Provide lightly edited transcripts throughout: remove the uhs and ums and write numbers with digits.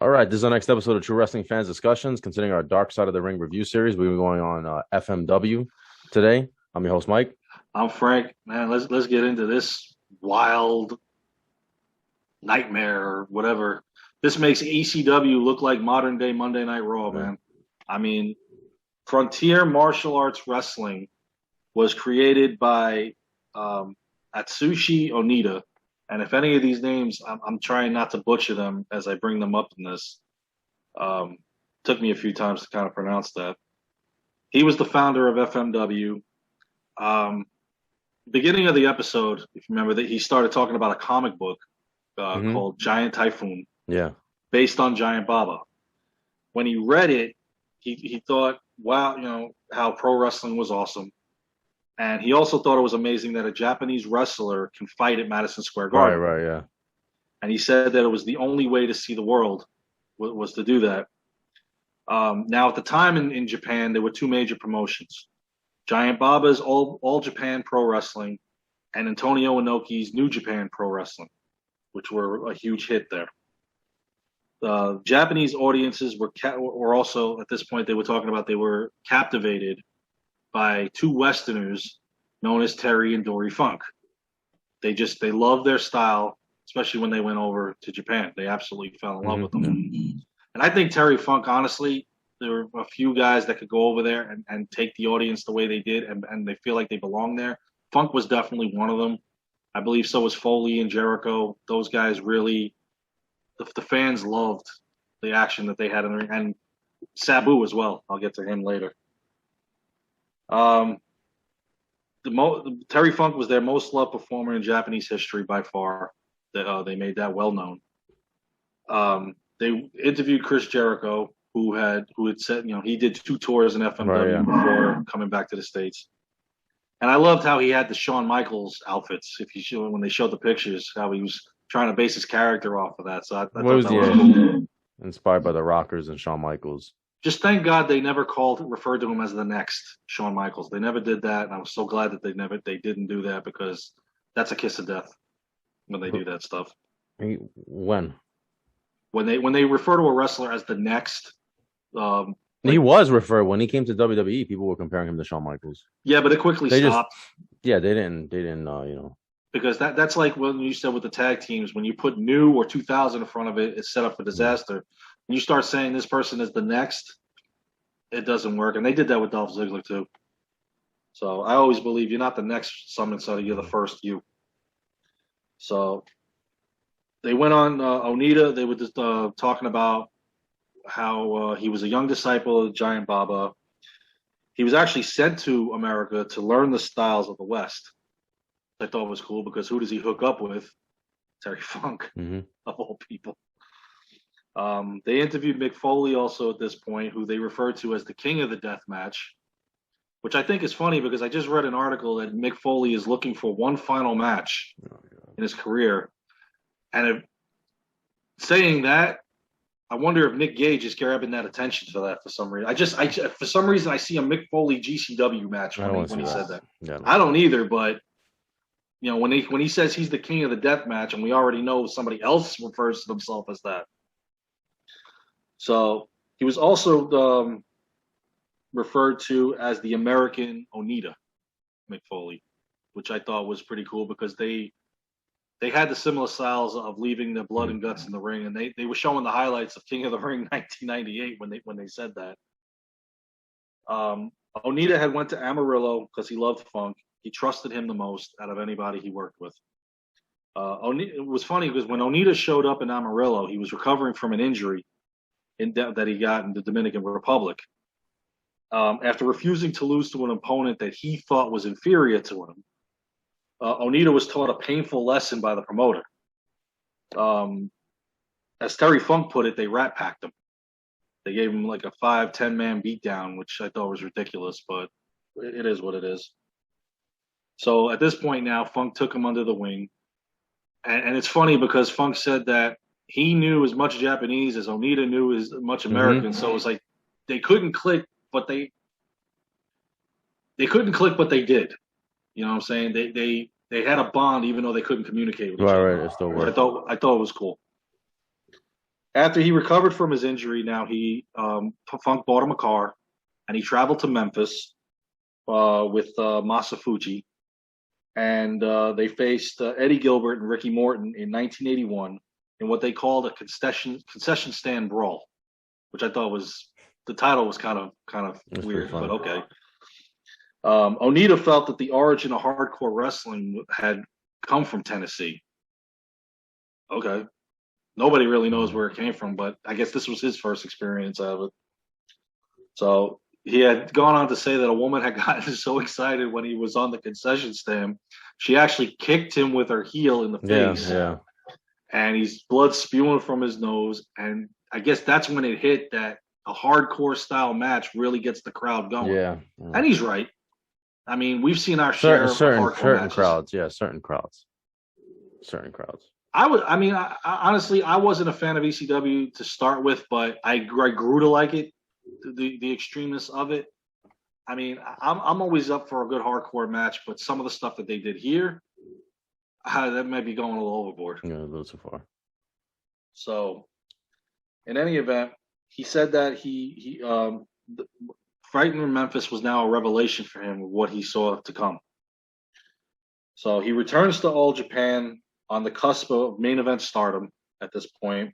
All right, this is our next episode of True Wrestling Fans Discussions, considering our Dark Side of the Ring review series. We've been going on FMW today. I'm your host, Mike. I'm Frank. Man, let's get into this wild nightmare or whatever. This makes ECW look like modern day Monday Night Raw, Yeah. man. I mean, Frontier Martial Arts Wrestling was created by Atsushi Onita. And if any of these names, I'm trying not to butcher them as I bring them up in this. Um, Took me a few times to kind of pronounce that. He was the founder of FMW. Um, Beginning of the episode, if you remember, that he started talking about a comic book hmm called Giant Typhoon, Yeah. based on Giant Baba. When he read it, he thought, wow, how pro wrestling was awesome. And he also thought it was amazing that a Japanese wrestler can fight at Madison Square Right, Garden. right, yeah. And he said that it was the only way to see the world was to do that. Now, at the time in Japan, there were two major promotions: Giant Baba's All Japan Pro Wrestling and Antonio Inoki's New Japan Pro Wrestling, which were a huge hit there. Japanese audiences were also, at this point, they were talking about, they were captivated by two Westerners known as Terry and Dory Funk. They loved their style, especially when they went over to Japan. They absolutely fell in love with them. Yeah. And I think Terry Funk, honestly, there were a few guys that could go over there and take the audience the way they did, and they feel like they belong there. Funk was definitely one of them. I believe so was Foley and Jericho. Those guys really, the fans loved the action that they had in the ring, and Sabu as well. I'll get to him later. Um, Terry Funk was their most loved performer in Japanese history by far. They made that well known. They interviewed Chris Jericho, who had said, he did two tours in Right, FMW yeah. before coming back to the States. And I loved how he had the Shawn Michaels outfits. If you show when they showed the pictures, how he was trying to base his character off of that. So I What thought was that the was cool. inspired by the Rockers and Shawn Michaels? Just thank God they never referred to him as the next Shawn Michaels. They never did that, and I was so glad that they didn't do that, because that's a kiss of death when they do that stuff. When? When they refer to a wrestler as the next, He like, was referred when he came to WWE. People were comparing him to Shawn Michaels. yeah, but it quickly They just, stopped, yeah, they didn't, because that's like when you said with the tag teams, when you put new or 2000 in front of it, it's set up for disaster. When you start saying this person is the next, it doesn't work. And they did that with Dolph Ziggler too. So I always believe you're not the next summon setter, you're the first you. So they went on Onita. They were just talking about how he was a young disciple of Giant Baba. He was actually sent to America to learn the styles of the West. I thought was cool, because who does he hook up with? Terry Funk, hmm of all people. They interviewed Mick Foley also at this point, who they referred to as the king of the death match, which I think is funny, because I just read an article that Mick Foley is looking for one final match in his career. And saying that, I wonder if Nick Gage is grabbing that attention for that for some reason. For some reason, I see a Mick Foley GCW match I don't want to when see he that. said that. Yeah, I don't either, but when he says he's the king of the death match, and we already know somebody else refers to himself as that. So he was also referred to as the American Onita, Mick Foley, which I thought was pretty cool, because they had the similar styles of leaving the blood and guts in the ring, and they were showing the highlights of King of the Ring 1998 when they said that. Onita had went to Amarillo because he loved Funk. He trusted him the most out of anybody he worked with. It was funny, because when Onita showed up in Amarillo, he was recovering from an injury that he got in the Dominican Republic. After refusing to lose to an opponent that he thought was inferior to him, Onita was taught a painful lesson by the promoter. As Terry Funk put it, they rat packed him. They gave him like a 5-10 man beatdown, which I thought was ridiculous, but it is what it is. So at this point now, Funk took him under the wing. And it's funny, because Funk said that he knew as much Japanese as Onita knew as much American. So it was like they couldn't click, but they couldn't click, but they did. You know what I'm saying? They had a bond, even though they couldn't communicate with each right, other. right. It still works. I thought it was cool. After he recovered from his injury, now Funk bought him a car, and he traveled to Memphis with Masafuji, and they faced Eddie Gilbert and Ricky Morton in 1981 in what they called a concession stand brawl, which I thought was the title was kind of It was pretty weird, but fun. okay. Onita felt that the origin of hardcore wrestling had come from Tennessee. Okay, nobody really knows Mhm. where it came from, but I guess this was his first experience of it. So he had gone on to say that a woman had gotten so excited when he was on the concession stand, she actually kicked him with her heel in the Yeah, face, yeah, and he's blood spewing from his nose. And I guess that's when it hit that a hardcore style match really gets the crowd going. yeah. Yeah. And he's right. I mean, we've seen our Certain, share of certain, hardcore certain matches. crowds. Yeah, certain crowds. Certain crowds. Honestly, I wasn't a fan of ECW to start with, but I grew to like it, the extremeness of it. I mean, I'm always up for a good hardcore match, but some of the stuff that they did here, that might be going a little overboard. Yeah, a little too far. So, in any event, he said that fighting in Memphis was now a revelation for him of what he saw to come. So he returns to All Japan on the cusp of main event stardom at this point,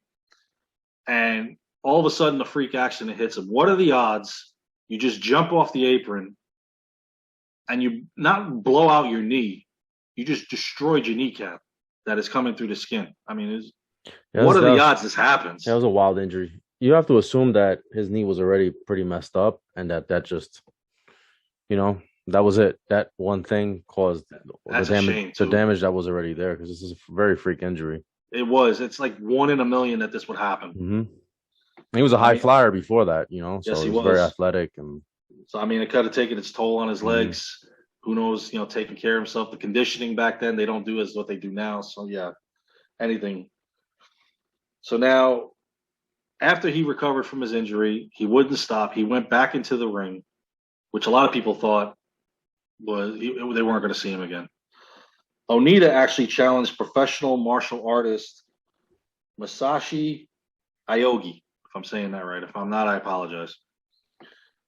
and all of a sudden the freak accident hits him. What are the odds you just jump off the apron and you not blow out your knee, you just destroyed your kneecap that is coming through the skin? I mean, Yeah, what are the odds this that happens? was a wild injury. You have to assume that his knee was already pretty messed up, and that just, you know, that was it. That one thing caused That's a shame the too. damage that was already there because this is a very freak injury. It was. It's like 1 in a million that this would happen. Hmm. He was a I high mean, flyer before that, so yes, he he was very was. athletic and. So I mean, it could have taken its toll on his Mhm. legs. Who knows? Taking care of himself. The conditioning back then they don't do as what they do now. So yeah, anything. So now, after he recovered from his injury, he wouldn't stop. He went back into the ring, which a lot of people thought they weren't going to see him again. Onita actually challenged professional martial artist Masashi Aogi. If I'm saying that right, if I'm not, I apologize.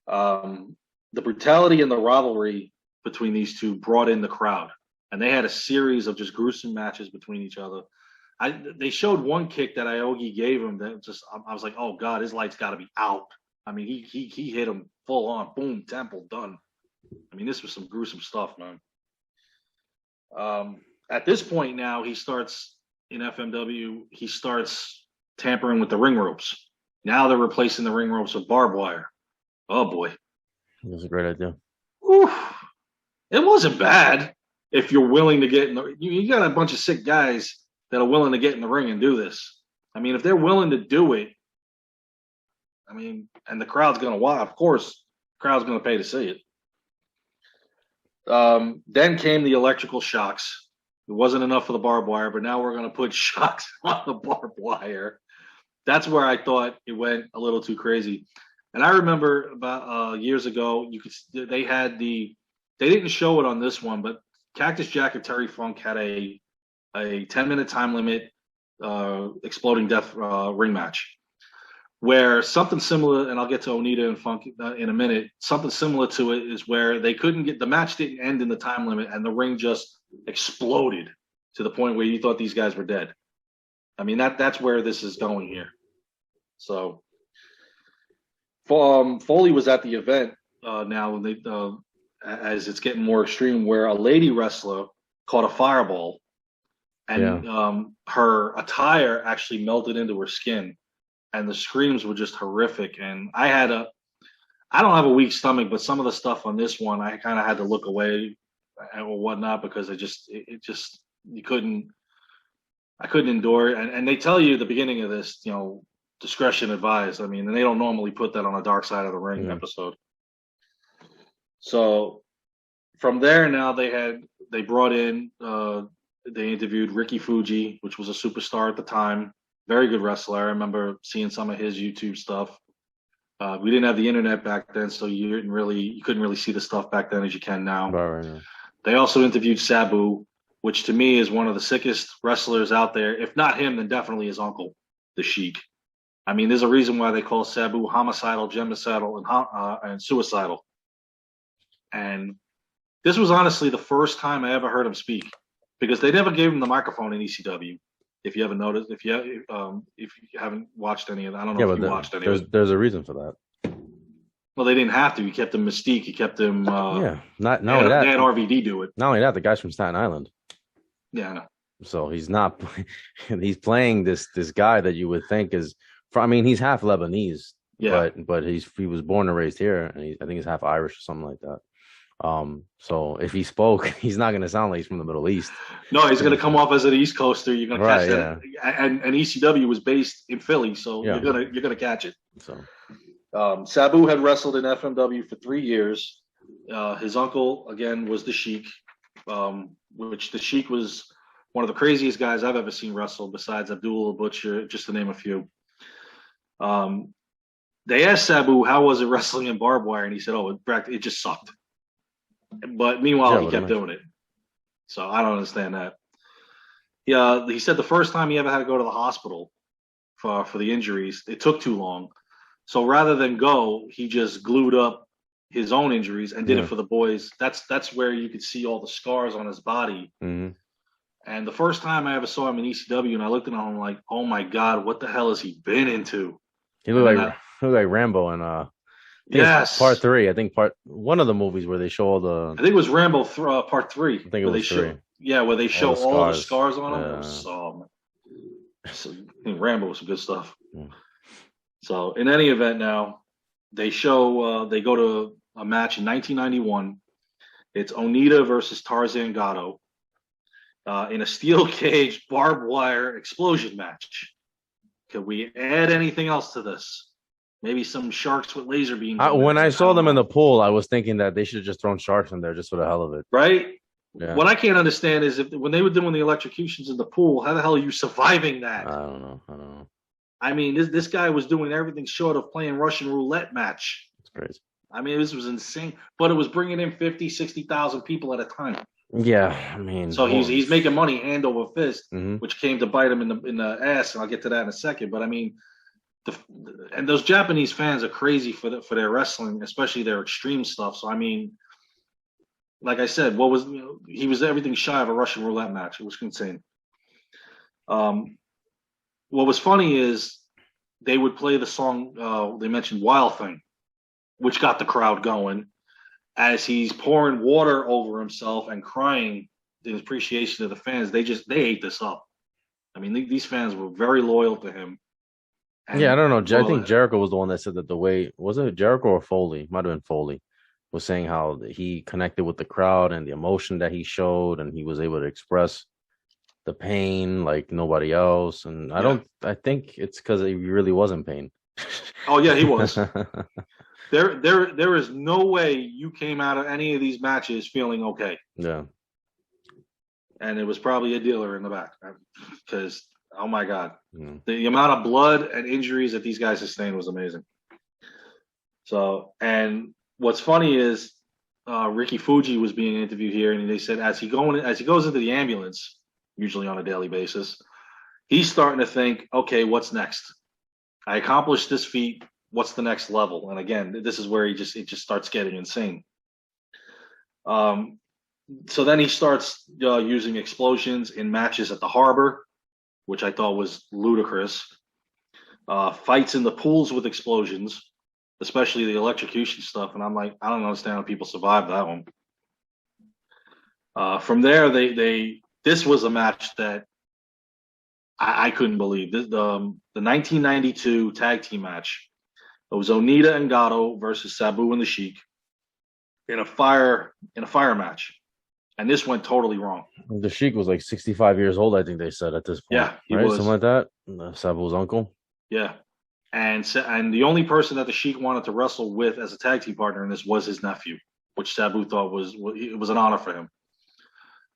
Um, the brutality and the rivalry between these two brought in the crowd, and they had a series of just gruesome matches between each other. They showed one kick that Iogi gave him that just I was like, oh god, his light's got to be out. I mean, he hit him full on, boom, temple done. I mean, this was some gruesome stuff, man. At this point now, he starts in FMW. He starts tampering with the ring ropes. Now they're replacing the ring ropes with barbed wire. Oh boy. It was a great idea. Oof. It wasn't bad if you're willing to get in the. You got a bunch of sick guys that are willing to get in the ring and do this. I mean, if they're willing to do it, I mean, and the crowd's going to watch. Of course, the crowd's going to pay to see it. Then came the electrical shocks. It wasn't enough for the barbed wire, but now we're going to put shocks on the barbed wire. That's where I thought it went a little too crazy. And I remember about years ago, they didn't show it on this one, but Cactus Jack and Terry Funk had a 10-minute time limit exploding death ring match where something similar, and I'll get to Onita and Funk in a minute. Something similar to it is where they couldn't get the match didn't end in the time limit, and the ring just exploded to the point where you thought these guys were dead. I mean that's where this is going here. So Foley was at the event now as it's getting more extreme, where a lady wrestler caught a fireball, Yeah. and her attire actually melted into her skin, and the screams were just horrific. And I don't have a weak stomach, but some of the stuff on this one, I kind of had to look away or whatnot because it just you couldn't I couldn't endure it. And they tell you at the beginning of this, discretion advised. I mean, and they don't normally put that on a dark side of the ring Yeah. episode. So from there, now they brought in they interviewed Ricky Fuji, which was a superstar at the time, very good wrestler. I remember seeing some of his YouTube stuff. We didn't have the internet back then, so you couldn't really see the stuff back then as you can now. Right, right. They also interviewed Sabu, which to me is one of the sickest wrestlers out there. If not him, then definitely his uncle, the Sheik. I mean, there's a reason why they call Sabu homicidal, genocidal, and suicidal. And this was honestly the first time I ever heard him speak because they never gave him the microphone in ECW. If you ever noticed, if you haven't watched any of it, I don't know Yeah, if but you watched any of there's it. there's a reason for that. Well, they didn't have to. He kept him Mystique. He kept him. Yeah, not only They that, had RVD do it. not only that, the guy's from Staten Island, Yeah, I know. so he's not. He's playing this guy that you would think is. I mean, he's half Lebanese, Yeah. but he was born and raised here, and I think he's half Irish or something like that. So if he spoke, he's not going to sound like he's from the Middle East. No, he's going to come off as an East Coaster. You're going to catch Right? that. Yeah. And ECW was based in Philly, so Yeah. you're gonna catch it. So Sabu had wrestled in FMW for 3 years. His uncle again was the Sheik, which the Sheik was one of the craziest guys I've ever seen wrestle, besides Abdullah Butcher, just to name a few. They asked Sabu how was it wrestling in barbed wire, and he said, "Oh, it just sucked." But meanwhile, yeah, he what kept am I? doing it. So I don't understand that. Yeah, he said the first time he ever had to go to the hospital for the injuries, it took too long. So rather than go, he just glued up his own injuries and did it Yeah. for the boys. That's where you could see all the scars on his body. Mm-hmm. And the first time I ever saw him in ECW, and I looked at him like, "Oh my God, what the hell has he been into?" He And then looked like Rambo in I think it's part yes, three. I think part one of the movies where they show all the. I think it was Rambo Part Three, I think it where they was show, three. yeah, where they All show the all the scars. scars on him. It was Yeah. so I think Rambo was some good stuff. Yeah. So in any event, now they go to a match in 1991. It's Onita versus Tarzan Gatto in a steel cage barbed wire explosion match. Could we add anything else to this? Maybe some sharks with laser beams in their When I head. I saw don't them in know. the pool, I was thinking that they should have just thrown sharks in there just for the hell of it. Right? Yeah. What I can't understand is if when they were doing the electrocutions in the pool, how the hell are you surviving that? I don't know. I don't know. I mean, this guy was doing everything short of playing Russian roulette match. It's crazy. I mean, this was insane, but it was bringing in 50, 60,000 people at a time. Yeah, I mean, So he's making money hand over fist, mm-hmm. which came to bite him in the ass, and I'll get to that in a second. But I mean, and those Japanese fans are crazy for their wrestling, especially their extreme stuff. So I mean, like I said, he was everything shy of a Russian roulette match. It was insane. What was funny is they would play the song they mentioned Wild Thing, which got the crowd going as he's pouring water over himself and crying in appreciation of the fans. They ate this up. I mean, these fans were very loyal to him. Yeah, I don't know. I think Jericho was the one that said that the way was it Jericho or Foley? Might have been Foley was saying how he connected with the crowd and the emotion that he showed, and he was able to express the pain like nobody else. And I think it's because he really was in pain. Oh yeah, he was. There is no way you came out of any of these matches feeling okay. Yeah. And it was probably a dealer in the back because oh my God, the amount of blood and injuries that these guys sustained was amazing. So, and what's funny is Ricky Fuji was being interviewed here, and they said as he goes into the ambulance, usually on a daily basis, he's starting to think, okay, what's next? I accomplished this feat. What's the next level? And again, this is where it just starts getting insane. So then he starts using explosions in matches at the harbor, which I thought was ludicrous. Fights in the pools with explosions, especially the electrocution stuff. And I'm like, I don't understand how people survive that one. From there, this was a match that I couldn't believe. The 1992 tag team match. It was Onita and Gatto versus Sabu and the Sheik in a fire match. And this went totally wrong. The Sheik was like 65 years old, I think they said at this point. Yeah, he right? was. Something like that. Sabu's uncle. Yeah. And the only person that the Sheik wanted to wrestle with as a tag team partner in this was his nephew, which Sabu thought was an honor for him.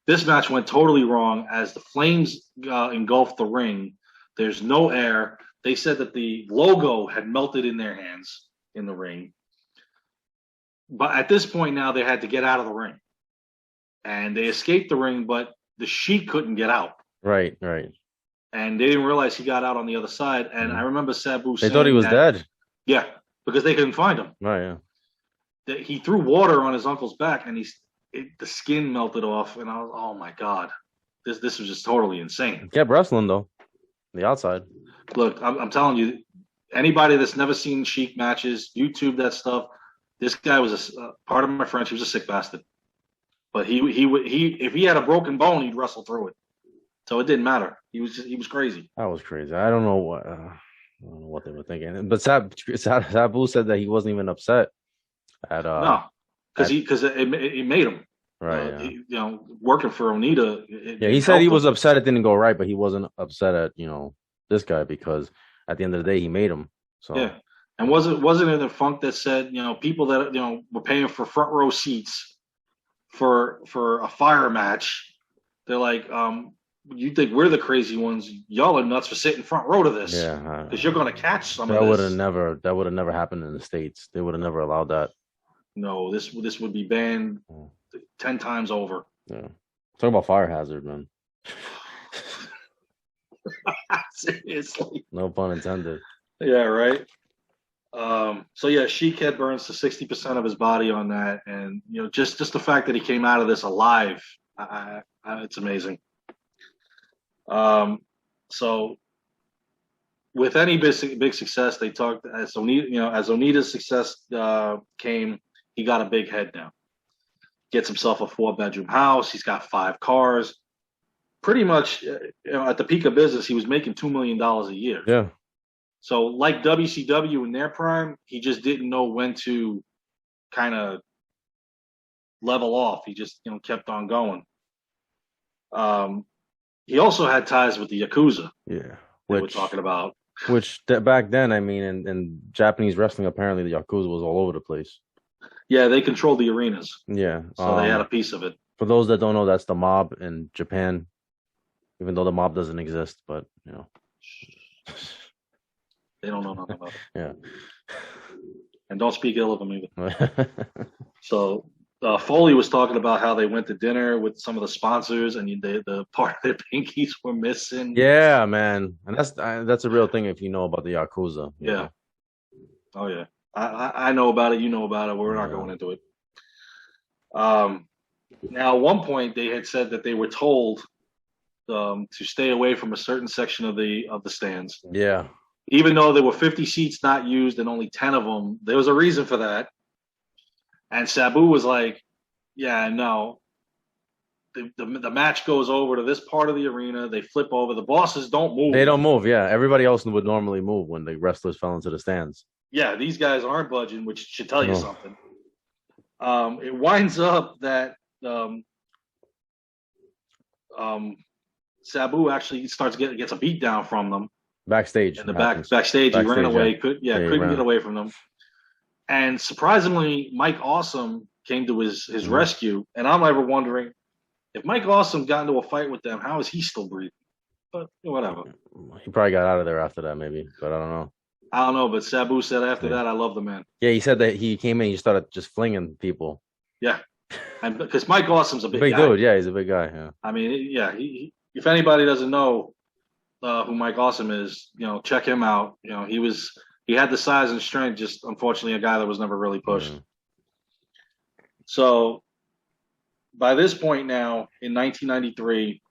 This match went totally wrong as the flames engulfed the ring. There's no air. They said that the logo had melted in their hands in the ring. But at this point now, they had to get out of the ring. And they escaped the ring, but the Sheik couldn't get out. Right, right. and they didn't realize he got out on the other side. And I remember Sabu They thought he saying was that, dead. yeah, because they couldn't find him. Right. Yeah. That he threw water on his uncle's back, and the skin melted off. And I was, oh my god, this was just totally insane. He kept wrestling though. The outside. Look, I'm telling you, anybody that's never seen Sheik matches, YouTube that stuff. This guy was part of my French. He was a sick bastard. But he if he had a broken bone, he'd wrestle through it. So it didn't matter. He was crazy. That was crazy. I don't know what they were thinking. But Sabu said that he wasn't even upset at no, because it made him right. Yeah. working for Onita. Yeah, he said he was upset it didn't go right, but he wasn't upset at this guy because at the end of the day he made him. So yeah, and wasn't it a Funk that said people that were paying for front row seats for a fire match? They're like, you think we're the crazy ones? Y'all are nuts for sitting front row to this. Yeah, because you're going to catch some that of would this. That would have never happened in the States. They would have never allowed that. No, this would be banned 10 times over. Yeah, talk about fire hazard, man. Seriously, no pun intended. Yeah, right. So yeah, Sheik head burns to 60% of his body on that, and just the fact that he came out of this alive, it's amazing. So with any big success, they talked as Onita, as Onita's success came, he got a big head now. Gets himself a 4-bedroom house. He's got 5 cars. Pretty much, at the peak of business, he was making $2 million a year. Yeah. So, like WCW in their prime, he just didn't know when to kind of level off. He just, kept on going. He also had ties with the Yakuza. Yeah, we're talking about. Which back then, I mean, in Japanese wrestling, apparently the Yakuza was all over the place. Yeah, they controlled the arenas. Yeah, so they had a piece of it. For those that don't know, that's the mob in Japan. Even though the mob doesn't exist, but they don't know nothing about it. Yeah, and don't speak ill of them either. So Foley was talking about how they went to dinner with some of the sponsors, and the part of their pinkies were missing. Yeah, man, and that's a real thing if you know about the Yakuza. Yeah. Oh yeah, I know about it. You know about it. We're not going into it. Now, at one point, they had said that they were told to stay away from a certain section of the stands. Yeah. Even though there were 50 seats not used and only 10 of them, there was a reason for that. And Sabu was like, "Yeah, no. The match goes over to this part of the arena. They flip over. The bosses don't move. They don't move. Yeah, everybody else would normally move when the wrestlers fell into the stands. Yeah, these guys aren't budging, which should tell you something. It winds up that Sabu actually gets a beat down from them backstage. In the backstage, he ran away. Couldn't get away from them. And surprisingly, Mike Awesome came to his rescue. And I'm ever wondering if Mike Awesome got into a fight with them, how is he still breathing? But whatever. He probably got out of there after that, maybe. But I don't know. But Sabu said after that, I love the man. Yeah, he said that he came in, he started just flinging people. Yeah, and because Mike Awesome's a big guy. Dude. Yeah, he's a big guy. Yeah. I mean, yeah. If anybody doesn't know who Mike Awesome is, check him out. He had the size and strength. Just unfortunately, a guy that was never really pushed. Mm-hmm. So by this point now, in 1993,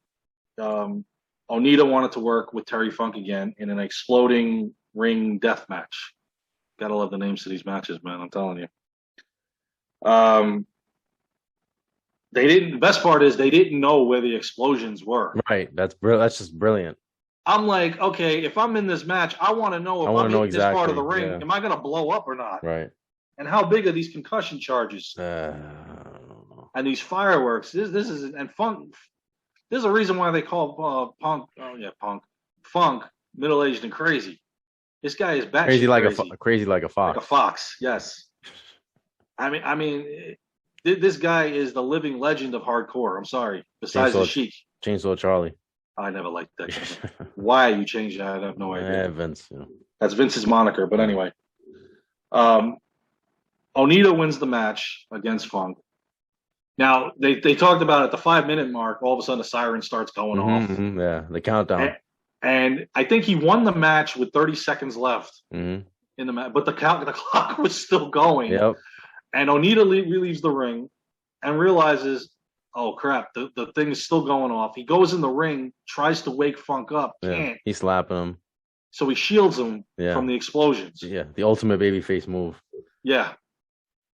Onita wanted to work with Terry Funk again in an exploding ring death match. Gotta love the names of these matches, man. I'm telling you. The best part is they didn't know where the explosions were. Right. That's just brilliant. I'm like, okay, if I'm in this match, I want to know if I'm in this part of the ring, am I going to blow up or not? Right. And how big are these concussion charges? And these fireworks. This is and Funk. There's a reason why they call Funk middle-aged and crazy. This guy is batshit crazy like a fox. Like a fox, yes. I mean, this guy is the living legend of hardcore. I'm sorry. Besides the Sheik. Chainsaw Charlie. I never liked that guy. Why you changed that? I have no idea. Yeah, Vince. That's Vince's moniker. But anyway, Onita wins the match against Funk. Now, they talked about at the 5-minute mark, all of a sudden the siren starts going off. Mm-hmm, yeah, the countdown. And I think he won the match with 30 seconds left Mm-hmm. in the match, but the clock was still going. Yep. And Onita leaves the ring and realizes, oh crap, the thing is still going off. He goes in the ring, tries to wake Funk up, Yeah. can't. He's slapping him. So he shields him Yeah. from the explosions. Yeah. The ultimate babyface move. Yeah.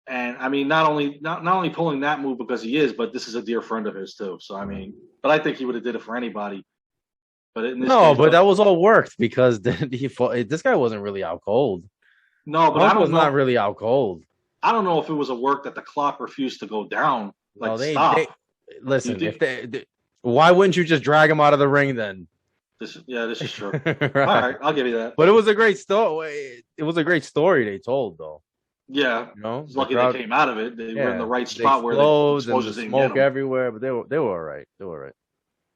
And I mean, not only pulling that move because he is, but this is a dear friend of his too. So I mean, but I think he would have did it for anybody. But in this No, case, but that was all worked because he fought, this guy wasn't really out cold. no, but I Punk was don't not know. really out cold. I don't know if it was a work that the clock refused to go down, like No, they stop. You listen. If think they, why wouldn't you just drag him out of the ring then? this? Yeah, this is true. All Right. right, I'll give you that. But it was a great story. It was a great story they told, though. Yeah, You know, it's the lucky they crowd, came out of it. They were in yeah, the right the spot where the explodes and the explosions didn't get smoke them. everywhere, but they were all right. They were all right.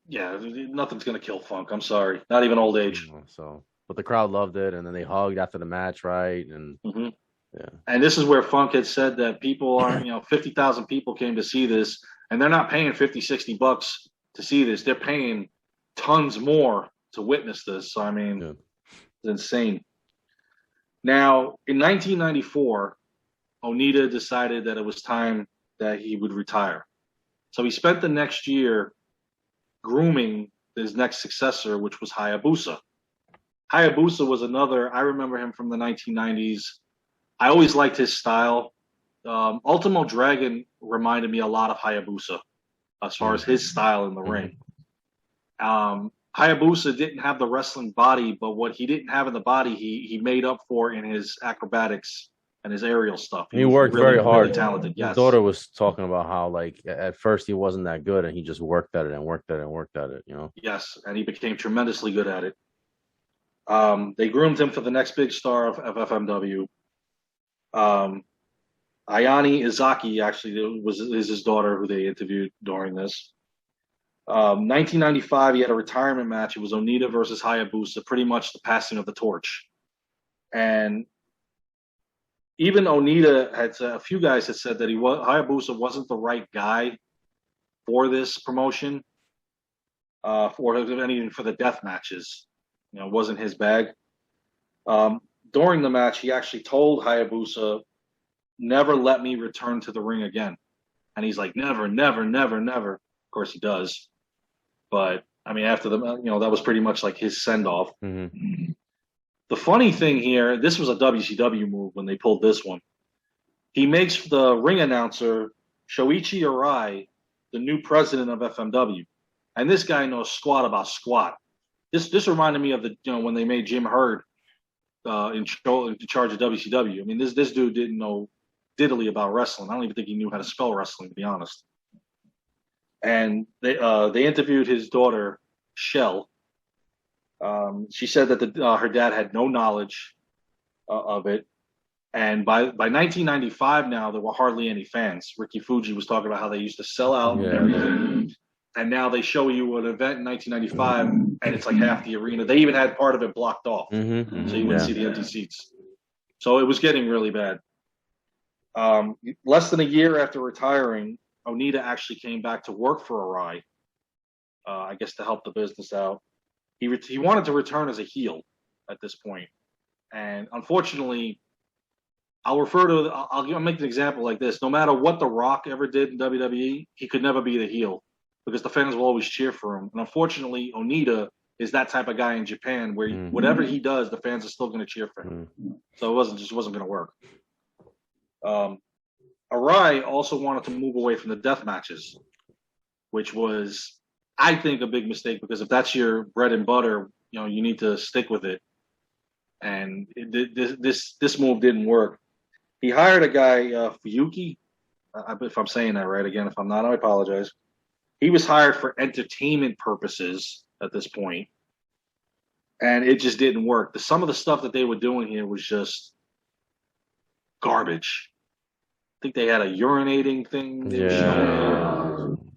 Yeah, nothing's gonna kill Funk. I'm sorry, not even old age. So, but the crowd loved it, and then they hugged after the match, right? And Hmm. yeah, And this is where Funk had said that people aren't, 50,000 people came to see this, and they're not paying 50, $60 to see this. They're paying tons more to witness this. So, I mean, yeah. it's insane. Now, in 1994, Onita decided that it was time that he would retire. So he spent the next year grooming his next successor, which was Hayabusa. Hayabusa was another, I remember him from the 1990s. I always liked his style. Ultimo Dragon reminded me a lot of Hayabusa as far as his style in the ring. Hayabusa didn't have the wrestling body, but what he didn't have in the body, he made up for in his acrobatics and his aerial stuff. He was worked really, very hard. really talented. His Yes. daughter was talking about how, like, at first he wasn't that good, and he just worked at it and worked at it and worked at it. You know. Yes, and he became tremendously good at it. They groomed him for the next big star of FMW. Um, Ayane Izaki actually is his daughter who they interviewed during this. 1995, he had a retirement match. It was Onita versus Hayabusa, pretty much the passing of the torch. And even Onita had a few guys had said that Hayabusa wasn't the right guy for this promotion, for even for the death matches. It wasn't his bag. During the match, he actually told Hayabusa, "Never let me return to the ring again." And he's like, "Never, never, never, never." Of course, he does. But I mean, after that was pretty much like his send off. Mm-hmm. The funny thing here, this was a WCW move when they pulled this one. He makes the ring announcer Shoichi Arai the new president of FMW, and this guy knows squat about squat. This reminded me of when they made Jim Herd in charge of WCW. I mean, this dude didn't know diddly about wrestling. I don't even think he knew how to spell wrestling, to be honest. And they interviewed his daughter Shell. She said that her dad had no knowledge of it, and by 1995 now there were hardly any fans. Ricky Fuji was talking about how they used to sell out and everything, and now they show you an event in 1995 and it's like half the arena. They even had part of it blocked off, so you wouldn't see the empty seats. So it was getting really bad. Less than a year after retiring, Onita actually came back to work for Arai, I guess to help the business out. He wanted to return as a heel at this point, and unfortunately, I'll make an example like this. No matter what The Rock ever did in WWE, he could never be the heel because the fans will always cheer for him. And unfortunately, Onita is that type of guy in Japan where whatever he does, the fans are still going to cheer for him. So it wasn't going to work. Arai also wanted to move away from the death matches, which was, I think, a big mistake because if that's your bread and butter, you need to stick with it. And this move didn't work. He hired a guy, Fuyuki, if I'm saying that right. Again, if I'm not, I apologize. He was hired for entertainment purposes at this point, and it just didn't work. Some of the stuff that they were doing here was just garbage. I think they had a urinating thing.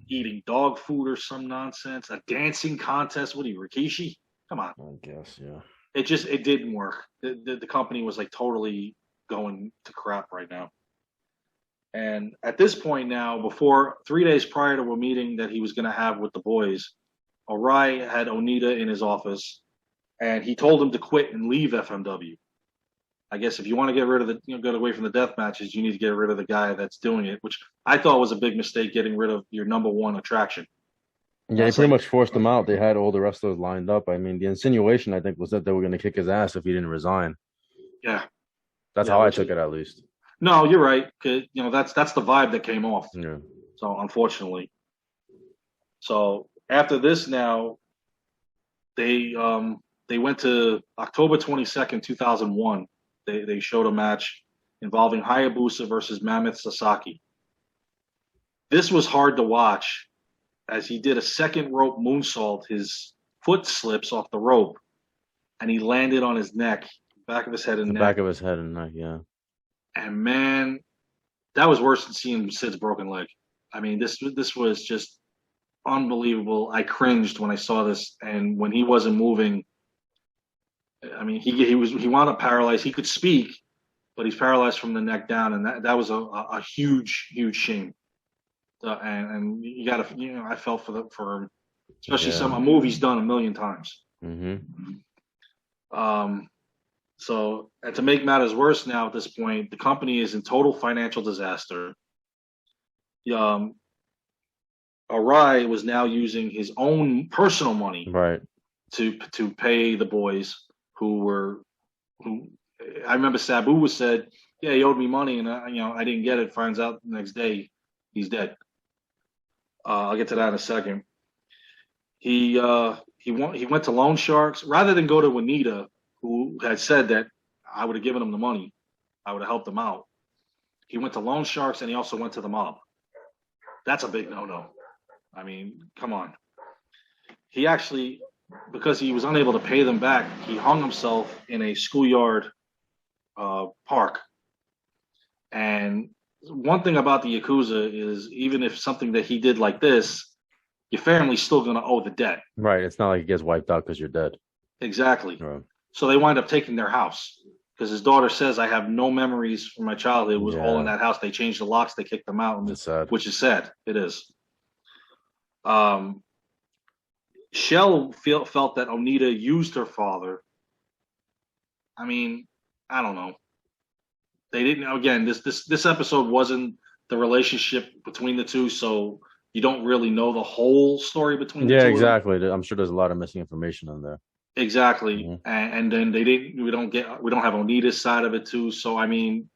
Eating dog food or some nonsense. A dancing contest. What are you, Rikishi? Come on. I guess, yeah. It didn't work. The company was like totally going to crap right now. And at this point now, before 3 days prior to a meeting that he was going to have with the boys, Arai had Onita in his office and he told him to quit and leave FMW. I guess if you want to get rid of get away from the death matches, you need to get rid of the guy that's doing it, which I thought was a big mistake, getting rid of your number one attraction. Yeah, they That's pretty like, much forced him out. They had all the wrestlers lined up. I mean, the insinuation I think was that they were going to kick his ass if he didn't resign. yeah, That's yeah. how I Which took is, it, at least. no, you're right. 'Cause, that's the vibe that came off. Yeah, So unfortunately, so after this, now they went to October 22nd, 2001. They showed a match involving Hayabusa versus Mammoth Sasaki. This was hard to watch as he did a second rope moonsault. His foot slips off the rope and he landed on his neck, back of his head and the neck. back of his head and neck. Yeah, And man, that was worse than seeing Sid's broken leg. I mean, this was just unbelievable. I cringed when I saw this, and when he wasn't moving, I mean, he wound up paralyzed. He could speak, but he's paralyzed from the neck down, and that was a huge shame. And you got to, I felt for him, especially a move he's done a million times. So, and to make matters worse, now at this point, the company is in total financial disaster. Arai was now using his own personal money, right, to pay the boys who I remember Sabu was said, yeah, he owed me money, and I didn't get it. Finds out the next day he's dead. I'll get to that in a second. He went to loan sharks rather than go to Onita, who had said that I would have given him the money, I would have helped him out. He went to loan sharks, and he also went to the mob. That's a big no-no. I mean, come on. He actually, because he was unable to pay them back, he hung himself in a schoolyard park. And one thing about the Yakuza is, even if something that he did like this, your family's still going to owe the debt. right. It's not like it gets wiped out because you're dead. Exactly. Right. So they wind up taking their house because his daughter says, I have no memories from my childhood. It was all in that house. They changed the locks. They kicked them out. It's sad. Which is sad. It is. Shell felt that Onita used her father. I mean, I don't know. They didn't. Again, this episode wasn't the relationship between the two, so you don't really know the whole story between the two. Yeah, exactly. I'm sure there's a lot of missing information on there. Exactly. Mm-hmm. And then they didn't. We don't have Onita's side of it too. So I mean,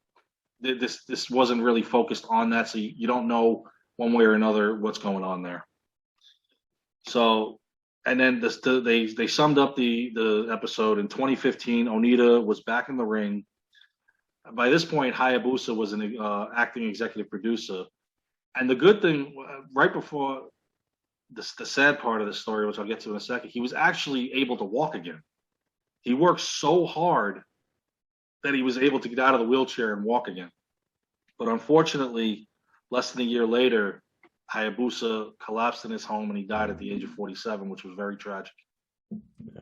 this wasn't really focused on that. So you don't know one way or another what's going on there. So, and then they summed up the episode in 2015. Onita was back in the ring. By this point, Hayabusa was an acting executive producer. And the good thing, right before the sad part of the story, which I'll get to in a second, he was actually able to walk again. He worked so hard that he was able to get out of the wheelchair and walk again. But unfortunately, less than a year later, Hayabusa collapsed in his home and he died at the age of 47, which was very tragic. Yeah.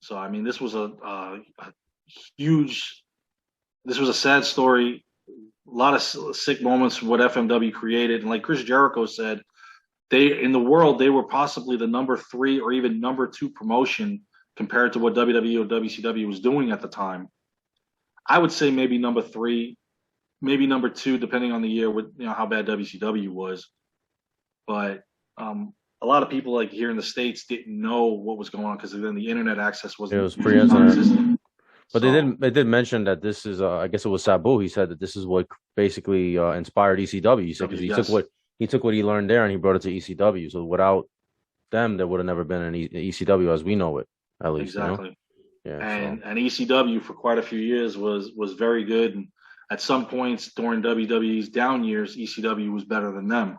So, I mean, this was a sad story. A lot of sick moments from what FMW created. And like Chris Jericho said, in the world, they were possibly the number 3 or even number 2 promotion compared to what WWE or WCW was doing at the time. I would say maybe number 3, maybe number 2, depending on the year with how bad WCW was. But a lot of people like here in the States didn't know what was going on because then the internet access wasn't. It was pre-internet. But they did mention that this is I guess it was Sabu. He said that this is what basically inspired ECW. He said because he took what he learned there and he brought it to ECW. So without them, there would have never been an ECW as we know it, at least. Exactly. Yeah. And ECW for quite a few years was very good. And at some points during WWE's down years, ECW was better than them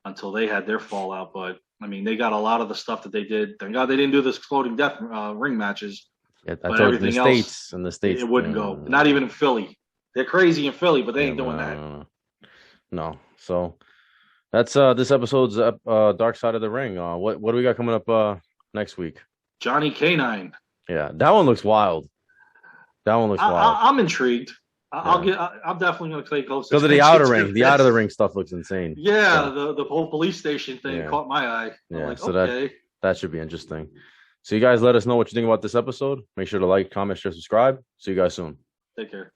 until they had their fallout. But I mean, they got a lot of the stuff that they did. Thank God they didn't do this exploding death ring matches. Yeah, but everything else in the States, it wouldn't go. Not even in Philly. They're crazy in Philly, but they ain't doing that. No. So that's this episode's Dark Side of the Ring. What do we got coming up next week? Johnny K9. Yeah, that one looks wild. Wild. I'm intrigued. I'm definitely going to play close. Because of the outer ring. The out of the ring stuff looks insane. Yeah, the whole police station thing caught my eye. Yeah, like, so okay. that should be interesting. So you guys let us know what you think about this episode. Make sure to like, comment, share, subscribe. See you guys soon. Take care.